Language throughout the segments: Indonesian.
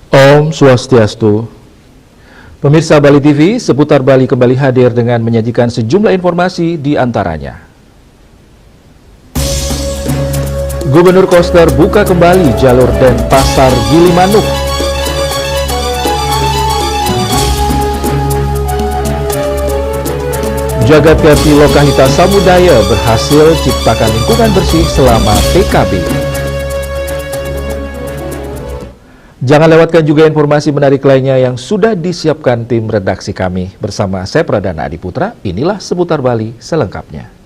Om Swastiastu. Pemirsa Bali TV, Seputar Bali kembali hadir dengan menyajikan sejumlah informasi di antaranya. Gubernur Koster buka kembali jalur Denpasar Gilimanuk. Jagat Kerti Lokahita Samudaya berhasil ciptakan lingkungan bersih selama PKB. Jangan lewatkan juga informasi menarik lainnya yang sudah disiapkan tim redaksi kami. Bersama saya Pradana Adiputra, inilah Seputar Bali selengkapnya.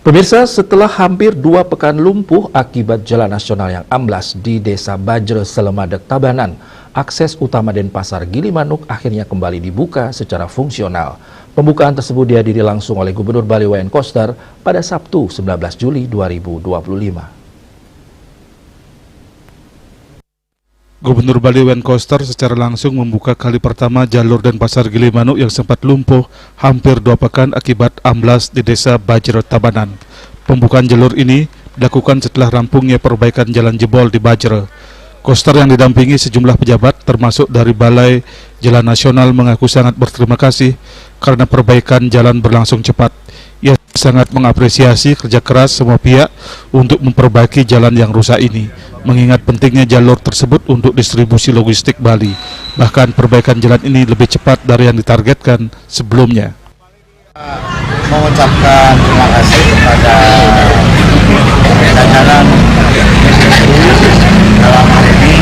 Pemirsa, setelah hampir 2 pekan lumpuh akibat jalan nasional yang amblas di Desa Bajre, Selemadeg, Tabanan, akses utama Denpasar Gilimanuk akhirnya kembali dibuka secara fungsional. Pembukaan tersebut dihadiri langsung oleh Gubernur Bali Wayan Koster pada Sabtu 19 Juli 2025. Gubernur Bali Wayan Koster secara langsung membuka kali pertama jalur Denpasar Gilimanuk yang sempat lumpuh hampir 2 pekan akibat amblas di Desa Bajre, Tabanan. Pembukaan jalur ini dilakukan setelah rampungnya perbaikan jalan jebol di Bajre. Koster yang didampingi sejumlah pejabat termasuk dari Balai Jalan Nasional mengaku sangat berterima kasih karena perbaikan jalan berlangsung cepat. Ia sangat mengapresiasi kerja keras semua pihak untuk memperbaiki jalan yang rusak ini, mengingat pentingnya jalur tersebut untuk distribusi logistik Bali. Bahkan perbaikan jalan ini lebih cepat dari yang ditargetkan sebelumnya. Mengucapkan terima kasih kepada jajaran dalam hal ini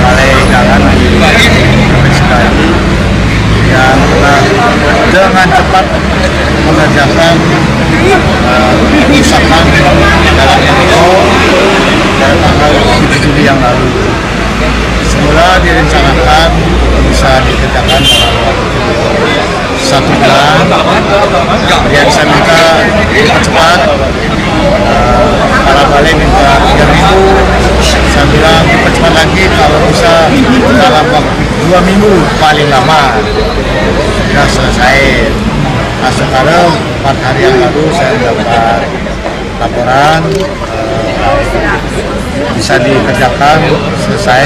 Balai Jalan di Bali yang dengan cepat mengerjakan kerusakan jalan Eniko pada tanggal 7 Juli yang lalu. Semula direncanakan bisa dikerjakan dalam waktu 1 bulan. Kemudian saya minta cepat, para balai minta 3 minggu. Saya bilang cepat lagi kalau bisa dalam waktu 2 minggu paling lama sudah selesai. Nah, sekarang 4 hari yang lalu saya dapat laporan bisa dikerjakan selesai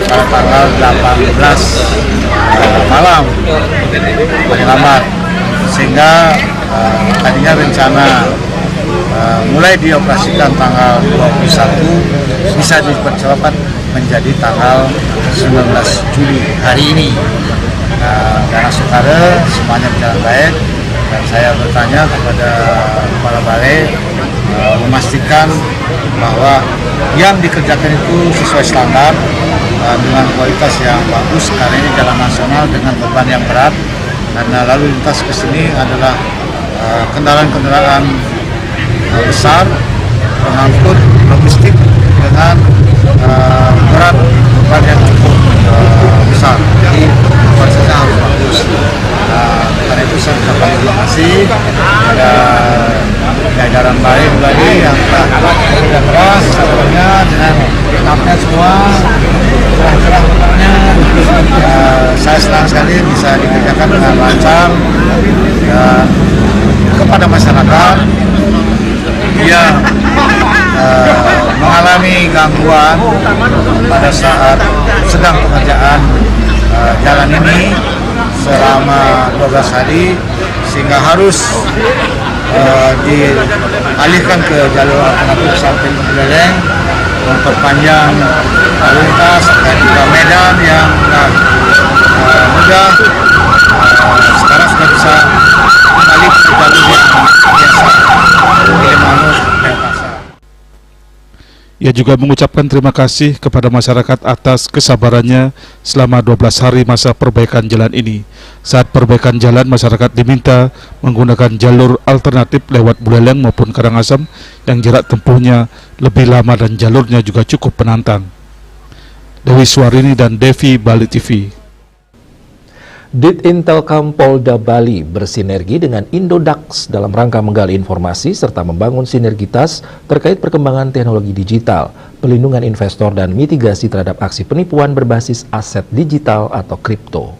pada tanggal 18 malam paling lambat, sehingga tadinya rencana mulai dioperasikan tanggal 21 bisa dipercepat menjadi tanggal 19 Juli hari ini. Karena sekarang semuanya berjalan baik dan saya bertanya kepada kepala balai memastikan bahwa yang dikerjakan itu sesuai standar dengan kualitas yang bagus, karena ini jalan nasional dengan beban yang berat karena lalu lintas ke sini adalah kendaraan-kendaraan besar mengangkut logistik dengan berat beban yang cukup besar, jadi kualitasnya harus bagus. Karena itu saya ucapkan terima kasih kepada jajaran Bali yang telah bekerja keras sebelumnya dengan tahapnya semua cerah-cerah bentuknya. Saya senang sekali bisa dikerjakan dengan lancar dan kepada masyarakat yang mengalami gangguan pada saat sedang pengerjaan jalan ini selama 12 hari sehingga harus dialihkan ke jalur alternatif sampai ke Buleleng, memperpanjang lalu lintas dan juga medan yang mudah. Sekarang sudah bisa kembali ke jalur yang biasa, Gilimanuk dan Pasar. Ia juga mengucapkan terima kasih kepada masyarakat atas kesabarannya selama 12 hari masa perbaikan jalan ini. Saat perbaikan jalan, masyarakat diminta menggunakan jalur alternatif lewat Buleleng maupun Karangasem yang jarak tempuhnya lebih lama dan jalurnya juga cukup menantang. Dewi Suarini dan Devi, Bali TV. Ditintelkam Polda Bali bersinergi dengan Indodax dalam rangka menggali informasi serta membangun sinergitas terkait perkembangan teknologi digital, pelindungan investor dan mitigasi terhadap aksi penipuan berbasis aset digital atau kripto.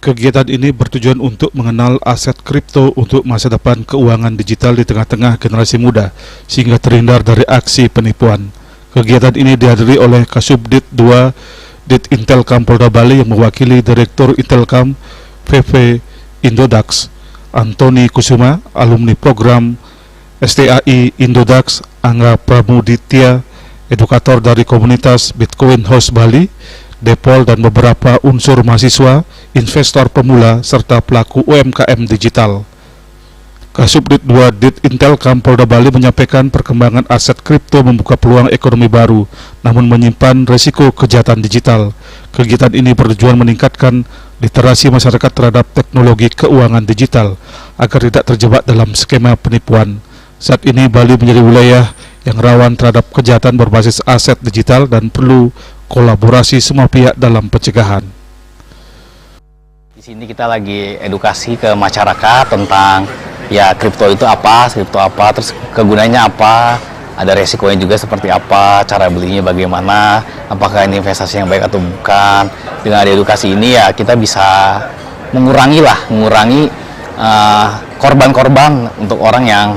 Kegiatan ini bertujuan untuk mengenal aset kripto untuk masa depan keuangan digital di tengah-tengah generasi muda, sehingga terhindar dari aksi penipuan. Kegiatan ini dihadiri oleh Kasubdit 2 Ditintelkam Polda Bali yang mewakili Direktur Intelkam VV Indodax, Antoni Kusuma, alumni program STAI Indodax, Angga Pramuditya, edukator dari komunitas Bitcoin House Bali, Depol, dan beberapa unsur mahasiswa, investor pemula, serta pelaku UMKM digital. Kasubdit 2 Ditintelkam Polda Bali menyampaikan perkembangan aset kripto membuka peluang ekonomi baru, namun menyimpan risiko kejahatan digital. Kegiatan ini bertujuan meningkatkan literasi masyarakat terhadap teknologi keuangan digital agar tidak terjebak dalam skema penipuan. Saat ini Bali menjadi wilayah yang rawan terhadap kejahatan berbasis aset digital dan perlu kolaborasi semua pihak dalam pencegahan. Di sini kita lagi edukasi ke masyarakat tentang ya kripto itu apa, terus kegunaannya apa, ada resikonya juga seperti apa, cara belinya bagaimana, apakah ini investasi yang baik atau bukan. Dengan edukasi ini ya kita bisa mengurangi korban-korban untuk orang yang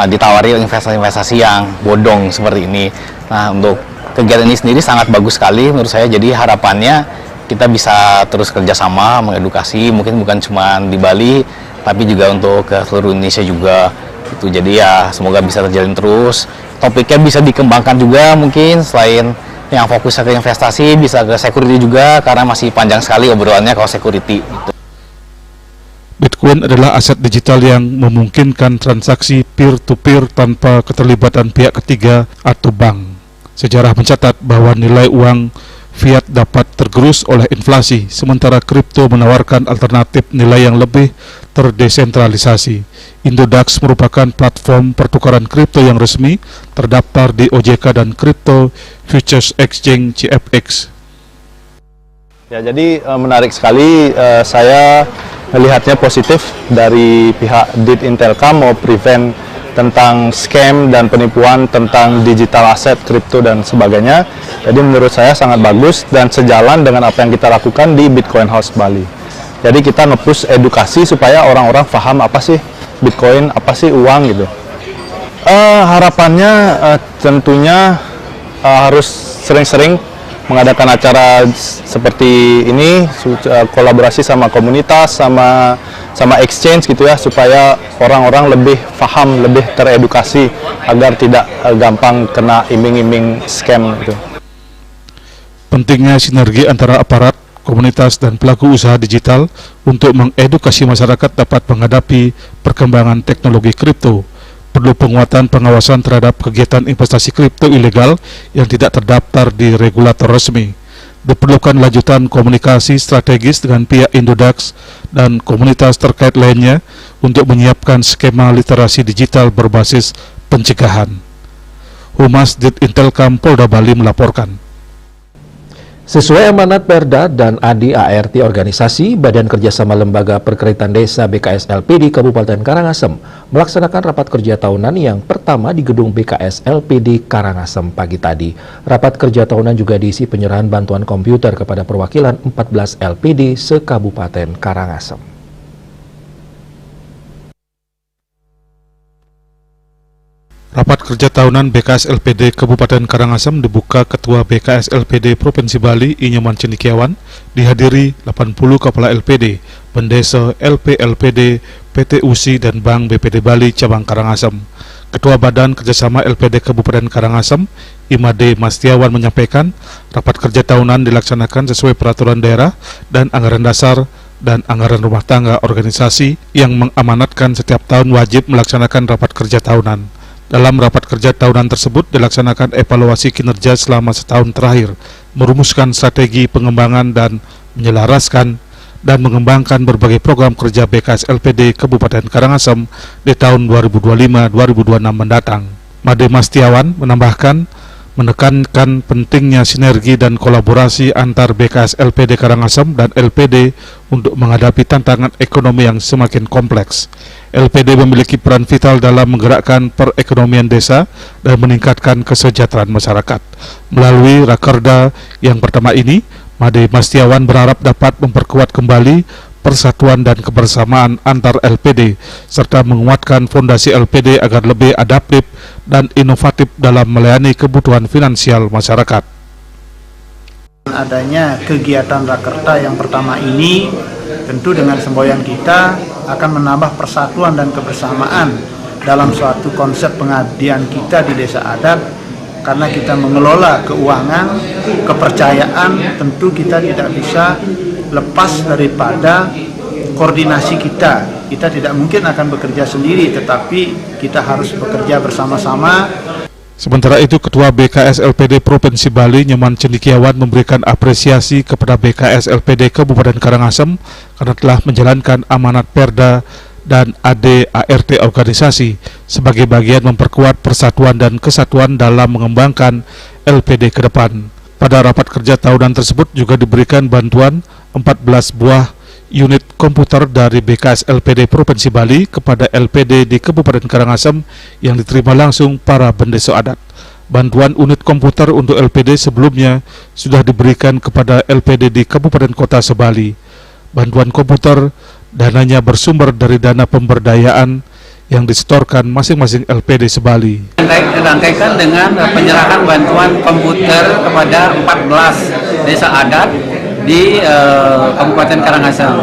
ditawari investasi-investasi yang bodong seperti ini. Nah, untuk kegiatan ini sendiri sangat bagus sekali menurut saya, jadi harapannya kita bisa terus kerjasama mengedukasi, mungkin bukan cuma di Bali, tapi juga untuk ke seluruh Indonesia juga. Itu jadi ya semoga bisa terjalin terus. Topiknya bisa dikembangkan juga, mungkin selain yang fokus ke investasi bisa ke security juga, karena masih panjang sekali obrolannya kalau security. Bitcoin adalah aset digital yang memungkinkan transaksi peer-to-peer tanpa keterlibatan pihak ketiga atau bank. Sejarah mencatat bahwa nilai uang fiat dapat tergerus oleh inflasi, sementara kripto menawarkan alternatif nilai yang lebih terdesentralisasi. Indodax merupakan platform pertukaran kripto yang resmi, terdaftar di OJK dan Crypto Futures Exchange CFX. Ya, jadi menarik sekali, saya melihatnya positif dari pihak Ditintelkam mau prevent tentang scam dan penipuan tentang digital aset, kripto dan sebagainya. Jadi menurut saya sangat bagus dan sejalan dengan apa yang kita lakukan di Bitcoin House Bali. Jadi kita nge-push edukasi supaya orang-orang paham apa sih Bitcoin, apa sih uang gitu. Harapannya tentunya harus sering-sering mengadakan acara seperti ini, kolaborasi sama komunitas, sama exchange gitu ya, supaya orang-orang lebih paham, lebih teredukasi agar tidak gampang kena iming-iming scam gitu. Pentingnya sinergi antara aparat, komunitas, dan pelaku usaha digital untuk mengedukasi masyarakat dapat menghadapi perkembangan teknologi kripto. Perlu penguatan pengawasan terhadap kegiatan investasi kripto ilegal yang tidak terdaftar di regulator resmi. Diperlukan lanjutan komunikasi strategis dengan pihak Indodax dan komunitas terkait lainnya untuk menyiapkan skema literasi digital berbasis pencegahan. Humas Ditintelkam Polda Bali melaporkan. Sesuai amanat Perda dan ADART organisasi, Badan Kerjasama Lembaga Perkeritan Desa BKS-LPD Kabupaten Karangasem melaksanakan rapat kerja tahunan yang pertama di gedung BKS-LPD Karangasem pagi tadi. Rapat kerja tahunan juga diisi penyerahan bantuan komputer kepada perwakilan 14 LPD se-Kabupaten Karangasem. Rapat kerja tahunan BKS LPD Kabupaten Karangasem dibuka Ketua BKS LPD Provinsi Bali Inyoman Cendekiawan, dihadiri 80 Kepala LPD, Pendesa, LP-LPD, PT USI, dan Bank BPD Bali Cabang Karangasem. Ketua Badan Kerjasama LPD Kabupaten Karangasem, Imade Mastiawan menyampaikan, rapat kerja tahunan dilaksanakan sesuai peraturan daerah dan anggaran dasar dan anggaran rumah tangga organisasi yang mengamanatkan setiap tahun wajib melaksanakan rapat kerja tahunan. Dalam rapat kerja tahunan tersebut dilaksanakan evaluasi kinerja selama setahun terakhir, merumuskan strategi pengembangan dan menyelaraskan dan mengembangkan berbagai program kerja BKS LPD Kabupaten Karangasem di tahun 2025-2026 mendatang. Made Mastiawan menambahkan, menekankan pentingnya sinergi dan kolaborasi antar BKS LPD Karangasem dan LPD untuk menghadapi tantangan ekonomi yang semakin kompleks. LPD memiliki peran vital dalam menggerakkan perekonomian desa dan meningkatkan kesejahteraan masyarakat. Melalui Rakerda yang pertama ini, Made Mastiawan berharap dapat memperkuat kembali persatuan dan kebersamaan antar LPD, serta menguatkan fondasi LPD agar lebih adaptif dan inovatif dalam melayani kebutuhan finansial masyarakat. Adanya kegiatan Rakerda yang pertama ini, tentu dengan semboyan kita akan menambah persatuan dan kebersamaan dalam suatu konsep pengabdian kita di desa adat. Karena kita mengelola keuangan, kepercayaan, tentu kita tidak bisa lepas daripada koordinasi kita. Kita tidak mungkin akan bekerja sendiri, tetapi kita harus bekerja bersama-sama. Sementara itu, Ketua BKS LPD Provinsi Bali Nyoman Cendekiawan memberikan apresiasi kepada BKS LPD Kabupaten Karangasem karena telah menjalankan amanat Perda dan AD/ART organisasi sebagai bagian memperkuat persatuan dan kesatuan dalam mengembangkan LPD ke depan. Pada rapat kerja tahunan tersebut juga diberikan bantuan 14 buah unit komputer dari BKS LPD Provinsi Bali kepada LPD di Kabupaten Karangasem yang diterima langsung para bendesa adat. Bantuan unit komputer untuk LPD sebelumnya sudah diberikan kepada LPD di Kabupaten Kota Sebali. Bantuan komputer dananya bersumber dari dana pemberdayaan yang disetorkan masing-masing LPD Sebali. Dirangkaikan dengan penyerahan bantuan komputer kepada 14 desa adat di Kabupaten Karangasem.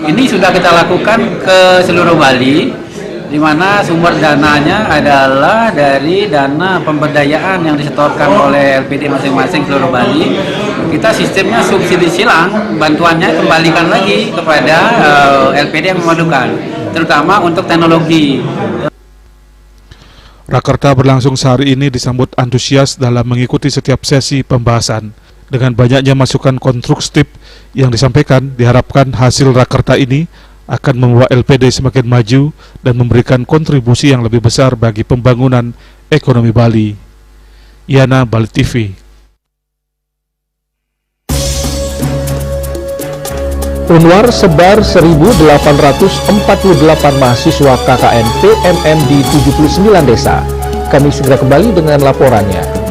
Ini sudah kita lakukan ke seluruh Bali, di mana sumber dananya adalah dari dana pemberdayaan yang disetorkan oleh LPD masing-masing seluruh Bali. Kita sistemnya subsidi silang, bantuannya kembalikan lagi kepada LPD yang memadukan, terutama untuk teknologi. Rakerda berlangsung sehari ini disambut antusias dalam mengikuti setiap sesi pembahasan. Dengan banyaknya masukan konstruktif yang disampaikan, diharapkan hasil Rakerda ini akan membawa LPD semakin maju dan memberikan kontribusi yang lebih besar bagi pembangunan ekonomi Bali. Yana, Bali TV. Unwar sebar 1.848 mahasiswa KKN PMM di 79 desa. Kami segera kembali dengan laporannya.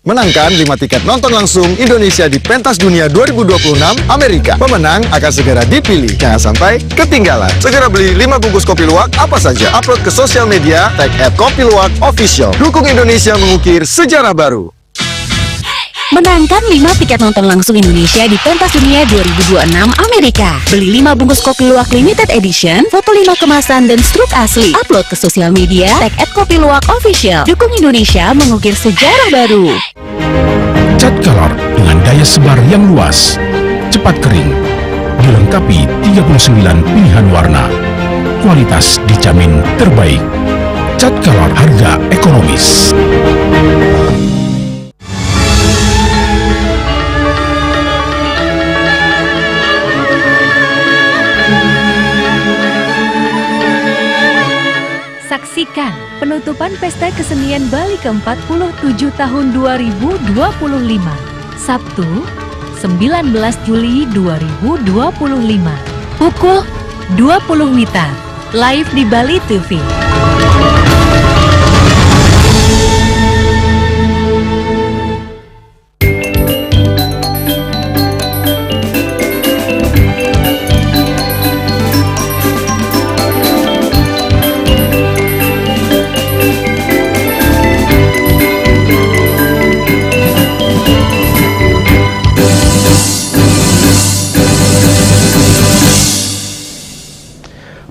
Menangkan 5 tiket nonton langsung Indonesia di Pentas Dunia 2026 Amerika. Pemenang akan segera dipilih. Jangan sampai ketinggalan. Segera beli 5 bungkus kopi luwak apa saja. Upload ke sosial media, tag @kopiluwak_official. Dukung Indonesia mengukir sejarah baru. Menangkan 5 tiket nonton langsung Indonesia di Pentas Dunia 2026 Amerika. Beli 5 bungkus kopi luwak limited edition, foto 5 kemasan dan struk asli. Upload ke sosial media, tag @kopiluwak_official. Dukung Indonesia mengukir sejarah baru. Cat color dengan daya sebar yang luas, cepat kering, dilengkapi 39 pilihan warna. Kualitas dijamin terbaik. Cat color harga ekonomis. Saksikan penutupan Pesta Kesenian Bali ke-47 tahun 2025 Sabtu, 19 Juli 2025. Pukul 20 WITA. Live di Bali TV.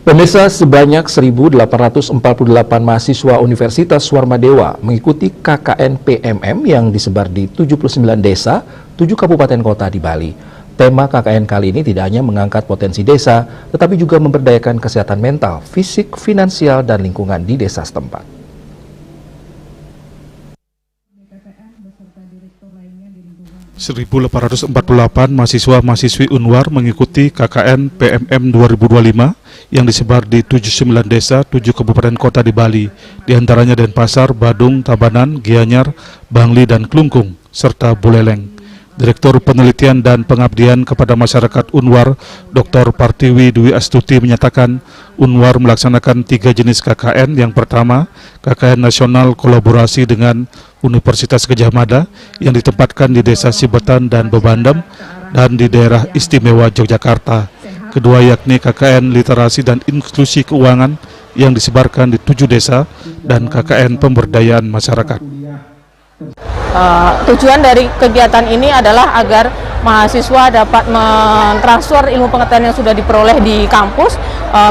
Pemirsa, sebanyak 1.848 mahasiswa Universitas Warmadewa mengikuti KKN PMM yang disebar di 79 desa, 7 kabupaten kota di Bali. Tema KKN kali ini tidak hanya mengangkat potensi desa, tetapi juga memberdayakan kesehatan mental, fisik, finansial, dan lingkungan di desa setempat. 1.848 mahasiswa-mahasiswi Unwar mengikuti KKN PMM 2025 yang disebar di 79 desa, 7 kabupaten kota di Bali, diantaranya Denpasar, Badung, Tabanan, Gianyar, Bangli, dan Klungkung, serta Buleleng. Direktur Penelitian dan Pengabdian kepada Masyarakat Unwar, Dr. Partiwi Dwi Astuti menyatakan Unwar melaksanakan 3 jenis KKN. Yang pertama, KKN Nasional kolaborasi dengan Universitas Gadjah Mada yang ditempatkan di Desa Sibetan dan Bebandem dan di daerah istimewa Yogyakarta. Kedua yakni KKN Literasi dan Inklusi Keuangan yang disebarkan di 7 desa dan KKN Pemberdayaan Masyarakat. Tujuan dari kegiatan ini adalah agar mahasiswa dapat mentransfer ilmu pengetahuan yang sudah diperoleh di kampus,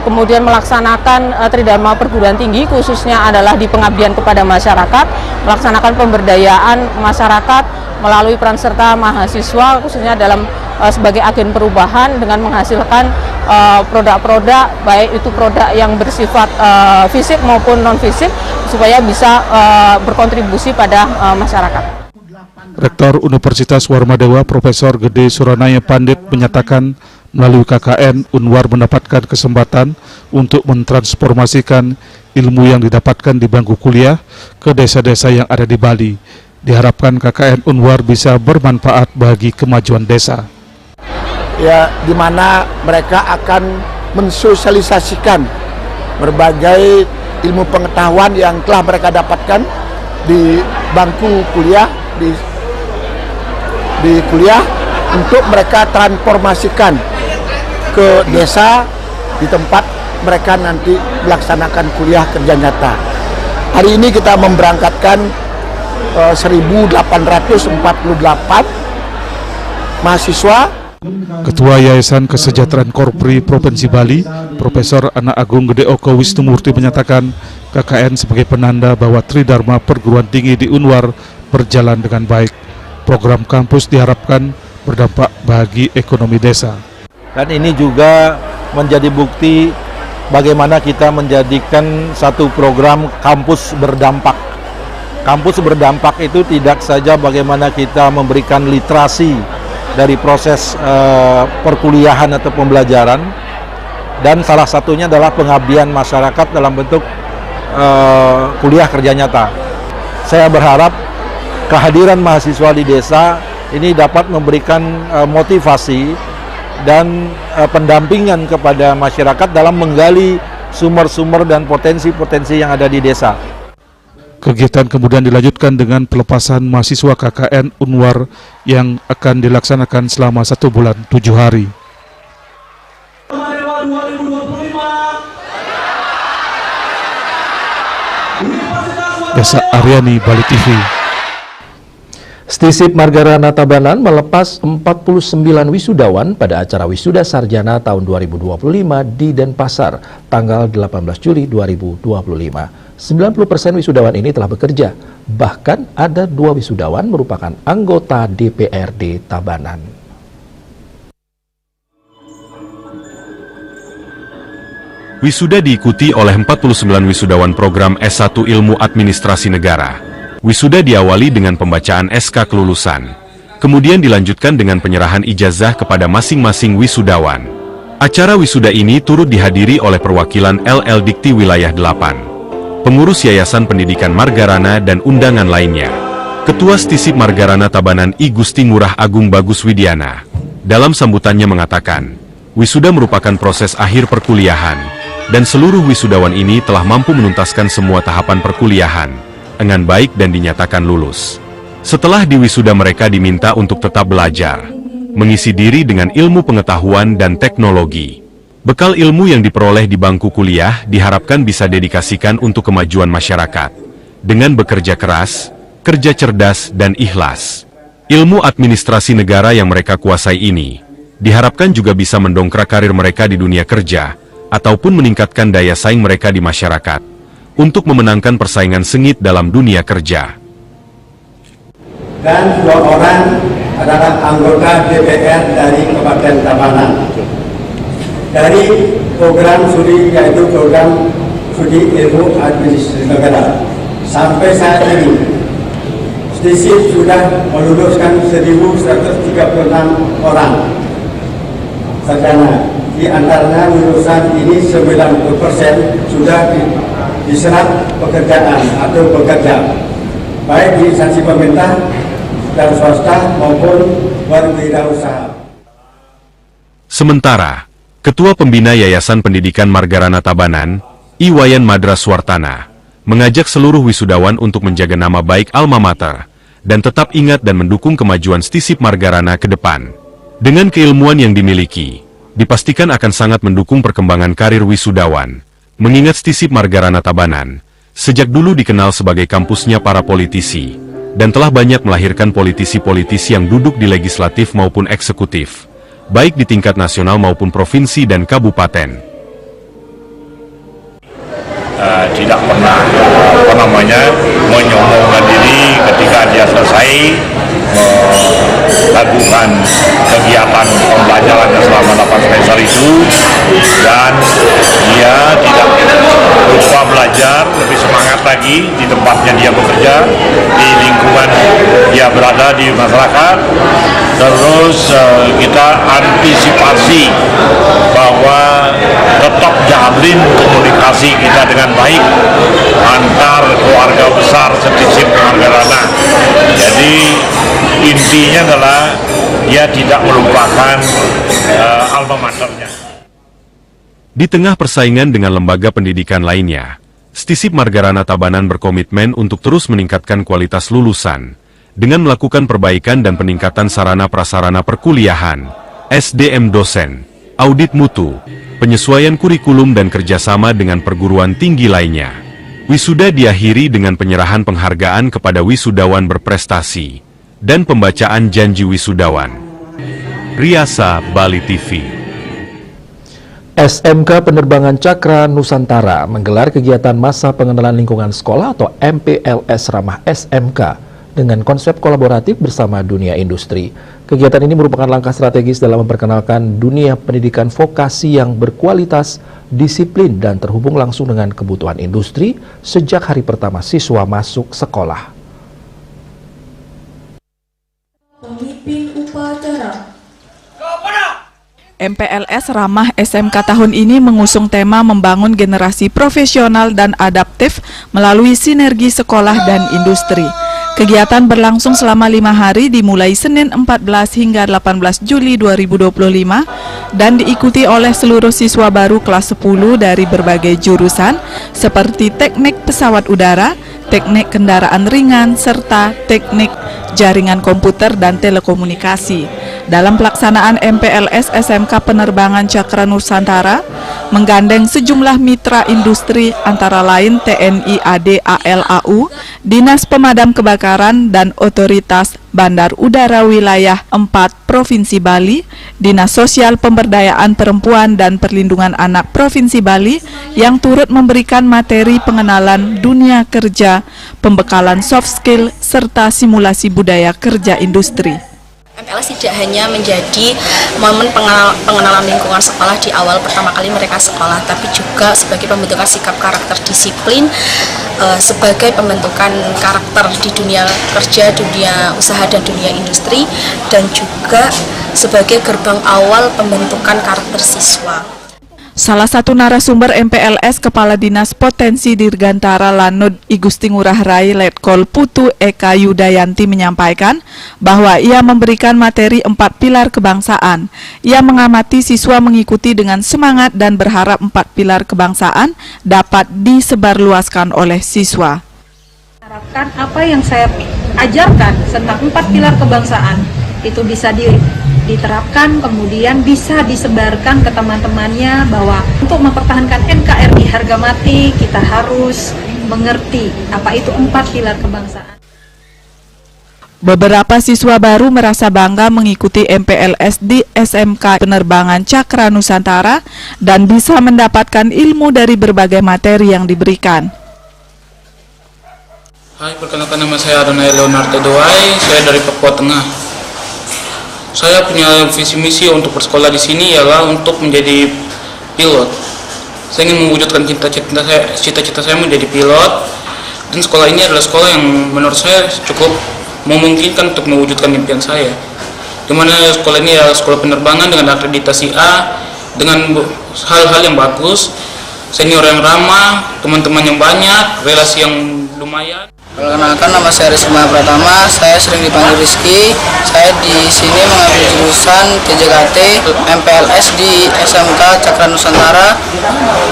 kemudian melaksanakan tridharma perguruan tinggi, khususnya adalah di pengabdian kepada masyarakat, melaksanakan pemberdayaan masyarakat melalui peran serta mahasiswa, khususnya dalam sebagai agen perubahan dengan menghasilkan produk-produk, baik itu produk yang bersifat fisik maupun non-fisik, supaya bisa berkontribusi pada masyarakat. Rektor Universitas Warmadewa Profesor Gede Suranaya Pandit menyatakan melalui KKN Unwar mendapatkan kesempatan untuk mentransformasikan ilmu yang didapatkan di bangku kuliah ke desa-desa yang ada di Bali. Diharapkan KKN Unwar bisa bermanfaat bagi kemajuan desa. Ya, di mana mereka akan mensosialisasikan berbagai ilmu pengetahuan yang telah mereka dapatkan di bangku kuliah, di kuliah, untuk mereka transformasikan ke desa di tempat mereka nanti melaksanakan kuliah kerja nyata. Hari ini kita memberangkatkan 1.848 mahasiswa. Ketua Yayasan Kesejahteraan Korpri Provinsi Bali, Profesor Ana Agung Gede Oko Wisnumurti menyatakan KKN sebagai penanda bahwa tridharma perguruan tinggi di Unwar berjalan dengan baik. Program kampus diharapkan berdampak bagi ekonomi desa. Dan ini juga menjadi bukti bagaimana kita menjadikan satu program kampus berdampak. Kampus berdampak itu tidak saja bagaimana kita memberikan literasi dari proses perkuliahan atau pembelajaran, dan salah satunya adalah pengabdian masyarakat dalam bentuk kuliah kerja nyata. Saya berharap kehadiran mahasiswa di desa ini dapat memberikan motivasi dan pendampingan kepada masyarakat dalam menggali sumber-sumber dan potensi-potensi yang ada di desa. Kegiatan kemudian dilanjutkan dengan pelepasan mahasiswa KKN Unwar yang akan dilaksanakan selama 1 bulan 7 hari. Desa Aryani, Bali TV. Stisip Margarana Tabanan melepas 49 wisudawan pada acara Wisuda Sarjana tahun 2025 di Denpasar, tanggal 18 Juli 2025. 90% wisudawan ini telah bekerja, bahkan ada 2 wisudawan merupakan anggota DPRD Tabanan. Wisuda diikuti oleh 49 wisudawan program S1 Ilmu Administrasi Negara. Wisuda diawali dengan pembacaan SK kelulusan, kemudian dilanjutkan dengan penyerahan ijazah kepada masing-masing wisudawan. Acara wisuda ini turut dihadiri oleh perwakilan LL Dikti Wilayah 8, pengurus Yayasan Pendidikan Margarana dan undangan lainnya. Ketua Stisip Margarana Tabanan I Gusti Ngurah Agung Bagus Widiana, dalam sambutannya mengatakan, wisuda merupakan proses akhir perkuliahan, dan seluruh wisudawan ini telah mampu menuntaskan semua tahapan perkuliahan dengan baik dan dinyatakan lulus. Setelah diwisuda mereka diminta untuk tetap belajar, mengisi diri dengan ilmu pengetahuan dan teknologi. Bekal ilmu yang diperoleh di bangku kuliah diharapkan bisa dedikasikan untuk kemajuan masyarakat, dengan bekerja keras, kerja cerdas dan ikhlas. Ilmu administrasi negara yang mereka kuasai ini diharapkan juga bisa mendongkrak karir mereka di dunia kerja ataupun meningkatkan daya saing mereka di masyarakat untuk memenangkan persaingan sengit dalam dunia kerja. Dan 2 orang adalah anggota DPR dari Kabupaten Tabanan. Dari program studi, yaitu program studi ilmu administrasi negara, sampai saat ini Stisip sudah meluluskan 1.136 orang sarjana. Di antaranya lulusan ini 90% sudah diserap pekerjaan atau bekerja, baik di instansi pemerintah dan swasta maupun berwirausaha. Sementara, Ketua Pembina Yayasan Pendidikan Margarana Tabanan, Iwayan Madra Swartana, mengajak seluruh wisudawan untuk menjaga nama baik alma mater, dan tetap ingat dan mendukung kemajuan Stisip Margarana ke depan. Dengan keilmuan yang dimiliki, dipastikan akan sangat mendukung perkembangan karir wisudawan, mengingat Stisip Margarana Tabanan, sejak dulu dikenal sebagai kampusnya para politisi, dan telah banyak melahirkan politisi-politisi yang duduk di legislatif maupun eksekutif, baik di tingkat nasional maupun provinsi dan kabupaten. Tidak pernah menyombongkan diri ketika dia selesai melakukan kegiatan pembelajarannya selama 8 semester itu, dan dia tidak lupa belajar, lebih semangat lagi di tempatnya dia bekerja, di lingkungan dia berada di masyarakat. Terus kita antisipasi bahwa tetap jalin komunikasi kita dengan baik antar keluarga besar Stisip Margarana. Jadi intinya adalah dia tidak melupakan alma maternya. Di tengah persaingan dengan lembaga pendidikan lainnya, Stisip Margarana Tabanan berkomitmen untuk terus meningkatkan kualitas lulusan dengan melakukan perbaikan dan peningkatan sarana prasarana perkuliahan, SDM dosen, audit mutu, penyesuaian kurikulum dan kerjasama dengan perguruan tinggi lainnya. Wisuda diakhiri dengan penyerahan penghargaan kepada wisudawan berprestasi dan pembacaan janji wisudawan. Riasa Bali TV. SMK Penerbangan Cakra Nusantara menggelar kegiatan masa pengenalan lingkungan sekolah atau MPLS Ramah SMK dengan konsep kolaboratif bersama dunia industri. Kegiatan ini merupakan langkah strategis dalam memperkenalkan dunia pendidikan vokasi yang berkualitas, disiplin, dan terhubung langsung dengan kebutuhan industri sejak hari pertama siswa masuk sekolah. Pemimpin upacara MPLS Ramah SMK tahun ini mengusung tema membangun generasi profesional dan adaptif melalui sinergi sekolah dan industri. Kegiatan berlangsung selama 5 hari dimulai Senin 14 hingga 18 Juli 2025 dan diikuti oleh seluruh siswa baru kelas 10 dari berbagai jurusan seperti teknik pesawat udara, teknik kendaraan ringan, serta teknik jaringan komputer dan telekomunikasi. Dalam pelaksanaan MPLS SMK Penerbangan Cakra Nusantara menggandeng sejumlah mitra industri antara lain TNI AD AL AU, Dinas Pemadam Kebakaran dan Otoritas Bandar Udara Wilayah 4 Provinsi Bali, Dinas Sosial Pemberdayaan Perempuan dan Perlindungan Anak Provinsi Bali yang turut memberikan materi pengenalan dunia kerja, pembekalan soft skill, serta simulasi budaya kerja industri. MPLS tidak hanya menjadi momen pengenalan lingkungan sekolah di awal pertama kali mereka sekolah, tapi juga sebagai pembentukan sikap karakter disiplin, sebagai pembentukan karakter di dunia kerja, dunia usaha, dan dunia industri, dan juga sebagai gerbang awal pembentukan karakter siswa. Salah satu narasumber MPLS Kepala Dinas Potensi Dirgantara Lanut I Gusti Ngurah Rai Letkol Putu Eka Yudayanti menyampaikan bahwa ia memberikan materi 4 pilar kebangsaan. Ia mengamati siswa mengikuti dengan semangat dan berharap 4 pilar kebangsaan dapat disebarluaskan oleh siswa. Harapkan apa yang saya ajarkan tentang 4 pilar kebangsaan itu bisa diterapkan, kemudian bisa disebarkan ke teman-temannya bahwa untuk mempertahankan NKRI harga mati kita harus mengerti apa itu 4 pilar kebangsaan. Beberapa siswa baru merasa bangga mengikuti MPLS di SMK Penerbangan Cakra Nusantara dan bisa mendapatkan ilmu dari berbagai materi yang diberikan. Hai, perkenalkan nama saya Adonai Leonardo Doai, saya dari Papua Tengah. Saya punya visi misi untuk bersekolah di sini ialah untuk menjadi pilot. Saya ingin mewujudkan cita-cita saya menjadi pilot, dan sekolah ini adalah sekolah yang menurut saya cukup memungkinkan untuk mewujudkan impian saya. Di mana sekolah ini adalah sekolah penerbangan dengan akreditasi A, dengan hal-hal yang bagus, senior yang ramah, teman-teman yang banyak, relasi yang lumayan. Perkenalkan, nama saya Risma Pratama, saya sering dipanggil Rizky. Saya di sini mengambil jurusan TJKT MPLS di SMK Cakra Nusantara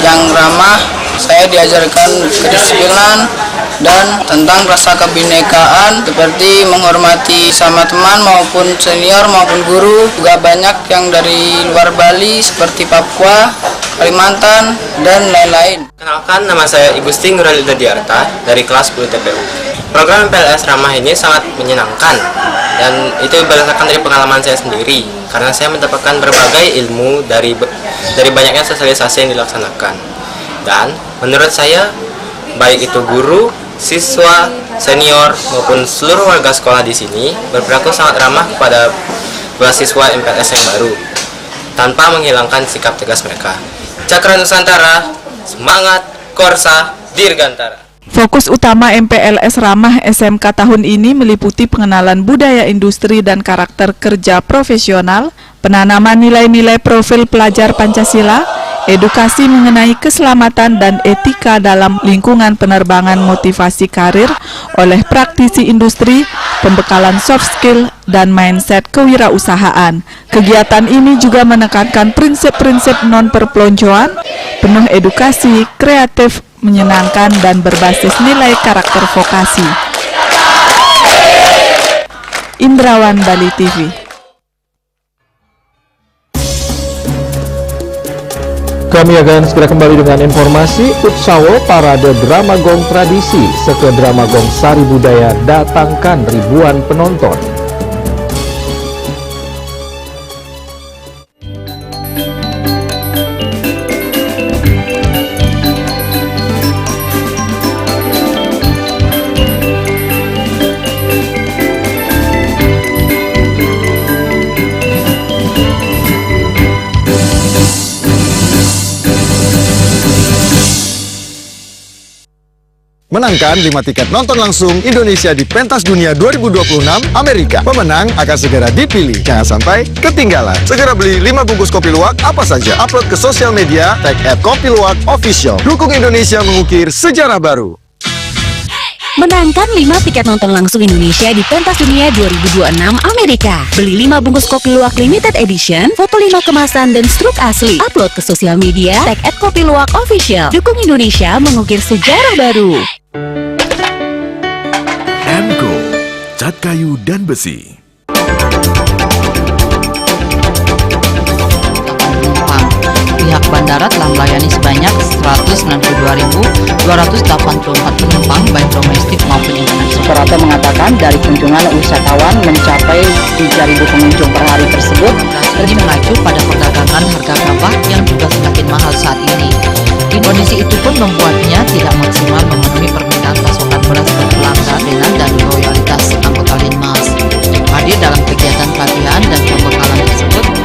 yang ramah. Saya diajarkan kedisiplinan dan tentang rasa kebinekaan seperti menghormati sama teman maupun senior maupun guru. Juga banyak yang dari luar Bali seperti Papua, Kalimantan, dan lain-lain. Kenalkan, nama saya Igusti Nguralida Diarta dari kelas 10 TPU. Program MPLS Ramah ini sangat menyenangkan dan itu berdasarkan dari pengalaman saya sendiri karena saya mendapatkan berbagai ilmu dari banyaknya sosialisasi yang dilaksanakan. Dan menurut saya baik itu guru, siswa, senior maupun seluruh warga sekolah di sini berperilaku sangat ramah kepada mahasiswa MPLS yang baru tanpa menghilangkan sikap tegas mereka. Cakra Nusantara, semangat, Korsa, Dirgantara. Fokus utama MPLS Ramah SMK tahun ini meliputi pengenalan budaya industri dan karakter kerja profesional, penanaman nilai-nilai profil pelajar Pancasila, edukasi mengenai keselamatan dan etika dalam lingkungan penerbangan, motivasi karir oleh praktisi industri, pembekalan soft skill, dan mindset kewirausahaan. Kegiatan ini juga menekankan prinsip-prinsip non-perpeloncoan, penuh edukasi, kreatif, menyenangkan, dan berbasis nilai karakter vokasi. Indrawan, Bali TV. Kami akan segera kembali dengan informasi Utsawo Parade Drama Gong Tradisi Seke Drama Gong Sari Budaya datangkan ribuan penonton. Menangkan 5 tiket nonton langsung Indonesia di Pentas Dunia 2026 Amerika. Pemenang akan segera dipilih. Jangan sampai ketinggalan. Segera beli 5 bungkus kopi luwak apa saja. Upload ke sosial media, tag @kopiluwak_official. Dukung Indonesia mengukir sejarah baru. Menangkan 5 tiket nonton langsung Indonesia di Pentas Dunia 2026 Amerika. Beli 5 bungkus kopi luwak limited edition, foto 5 kemasan, dan struk asli. Upload ke sosial media, tag @kopiluwak_official. Dukung Indonesia mengukir sejarah baru. M.Co. Cat kayu dan besi. Pihak bandara telah melayani sebanyak 192.284 penumpang baik domestik maupun internasional. Operator mengatakan dari kunjungan wisatawan mencapai 3.000 pengunjung per hari tersebut. Ini mengacu pada perdagangan harga gabah yang juga semakin mahal saat ini. Kondisi itu pun membuatnya tidak maksimal memenuhi permintaan pasokan beras berkelangka dengan dana loyalitas anggota Linmas. Hadir dalam kegiatan pelatihan dan pembekalan tersebut,